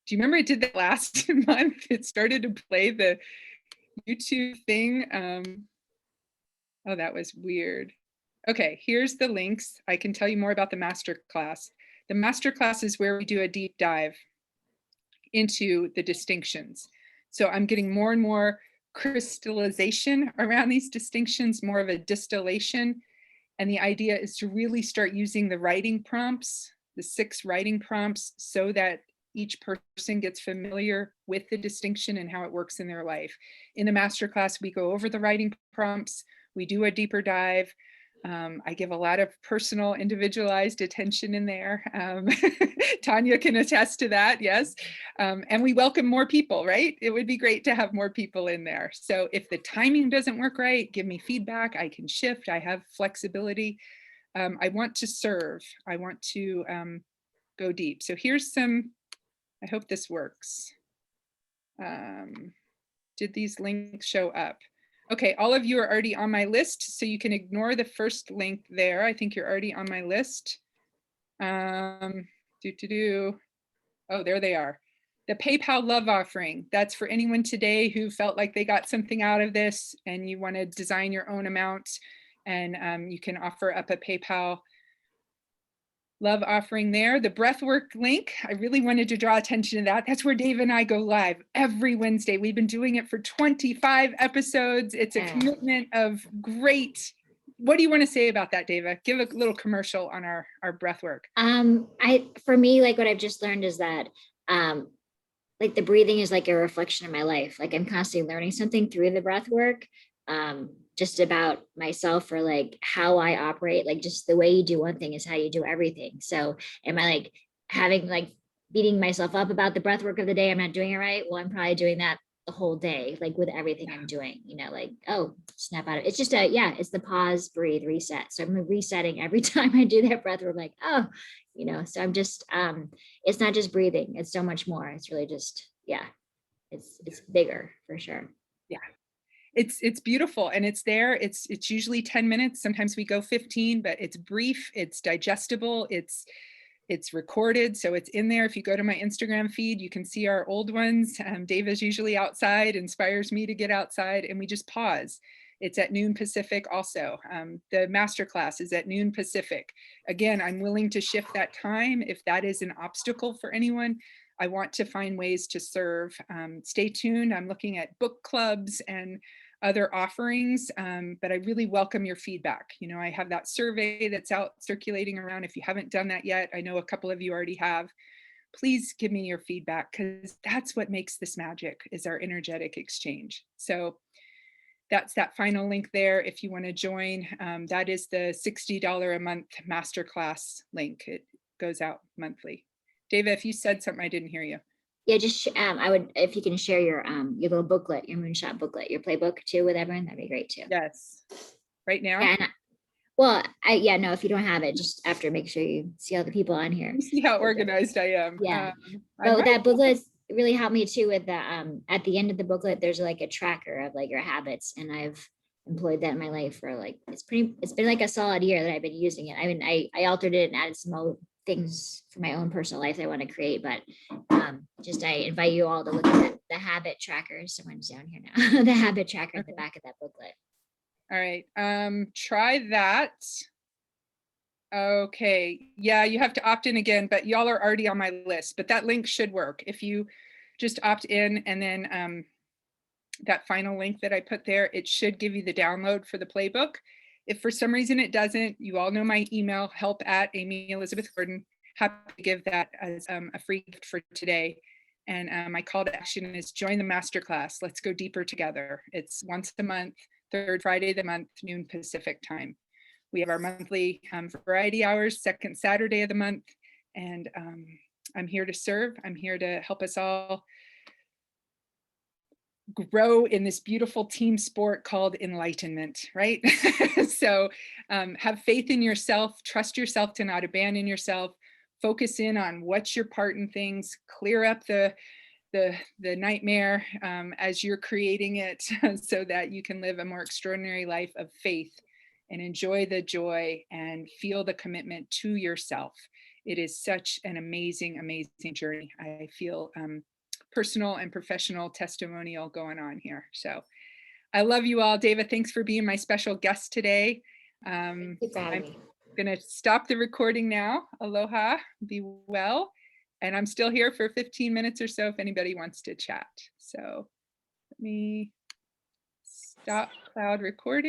Do you remember it did that last month? It started to play the YouTube thing. Oh, that was weird. Okay, here's the links. I can tell you more about the masterclass. The masterclass is where we do a deep dive into the distinctions. So I'm getting more and more crystallization around these distinctions, more of a distillation. And the idea is to really start using the writing prompts, the 6 writing prompts, so that each person gets familiar with the distinction and how it works in their life. In the masterclass, we go over the writing prompts, we do a deeper dive. I give a lot of personal, individualized attention in there. Tanya can attest to that, yes. And we welcome more people, right? It would be great to have more people in there. So if the timing doesn't work right, give me feedback. I can shift. I have flexibility. I want to serve. I want to go deep. So here's some, I hope this works. Did these links show up? Okay, all of you are already on my list, so you can ignore the first link there. I think you're already on my list. Oh, there they are. The PayPal love offering. That's for anyone today who felt like they got something out of this and you want to design your own amount, and you can offer up a PayPal love offering there. The breathwork link, I really wanted to draw attention to that. That's where Dave and I go live every Wednesday. We've been doing it for 25 episodes. It's a commitment of great. What do you want to say about that, Deva? Give a little commercial on our breathwork. For me, like what I've just learned is that like the breathing is like a reflection of my life. Like I'm constantly learning something through the breath work, just about myself, or like how I operate. Like just the way you do one thing is how you do everything. So am I like having like beating myself up about the breath work of the day? I'm not doing it right. Well, I'm probably doing that the whole day, like with everything I'm doing, you know, like, oh, snap out of it. It's just it's the pause, breathe, reset. So I'm resetting every time I do that breath work, like, oh, you know, so I'm just, it's not just breathing. It's so much more. It's really just, it's bigger for sure. Yeah. It's beautiful, and it's there. It's usually 10 minutes. Sometimes we go 15, but it's brief, it's digestible, it's recorded, so it's in there. If you go to my Instagram feed, you can see our old ones. Dave is usually outside, inspires me to get outside, and we just pause. It's at noon Pacific also. The masterclass is at noon Pacific. Again, I'm willing to shift that time if that is an obstacle for anyone. I want to find ways to serve. Stay tuned. I'm looking at book clubs and other offerings, but I really welcome your feedback. You know, I have that survey that's out circulating around. If you haven't done that yet, I know a couple of you already have. Please give me your feedback, because that's what makes this magic, is our energetic exchange. So that's that final link there. If you want to join, that is the $60 a month masterclass link. It goes out monthly. Deva, if you said something, I didn't hear you. Yeah, just I would, if you can share your little booklet, your moonshot booklet, your playbook too with everyone, that'd be great too. Yes. Right now? Yeah, no, if you don't have it, just after, make sure you see all the people on here. You see how organized I am. Yeah. But that booklet really helped me too with the at the end of the booklet, there's like a tracker of like your habits, and I've employed that in my life for like, it's been like a solid year that I've been using it. I mean, I altered it and added some old things for my own personal life that I want to create, but just I invite you all to look at the habit tracker. Someone's down here now. The habit tracker at the back of that booklet. All right, try that. Okay, yeah, you have to opt in again, but y'all are already on my list, but that link should work. If you just opt in, and then that final link that I put there, it should give you the download for the playbook. If for some reason it doesn't, you all know my email, help@AmyElizabethGordon. Happy to give that as a free gift for today. And my call to action is join the masterclass. Let's go deeper together. It's once a month, third Friday of the month, noon Pacific time. We have our monthly variety hours, second Saturday of the month. And I'm here to serve. I'm here to help us all grow in this beautiful team sport called enlightenment, right? So have faith in yourself, trust yourself to not abandon yourself, focus in on what's your part in things, clear up the nightmare as you're creating it so that you can live a more extraordinary life of faith and enjoy the joy and feel the commitment to yourself. It is such an amazing, amazing journey. I feel personal and professional testimonial going on here. So I love you all. Deva, thanks for being my special guest today. Thank you for having me. I'm going to stop the recording now. Aloha, be well. And I'm still here for 15 minutes or so if anybody wants to chat. So let me stop cloud recording.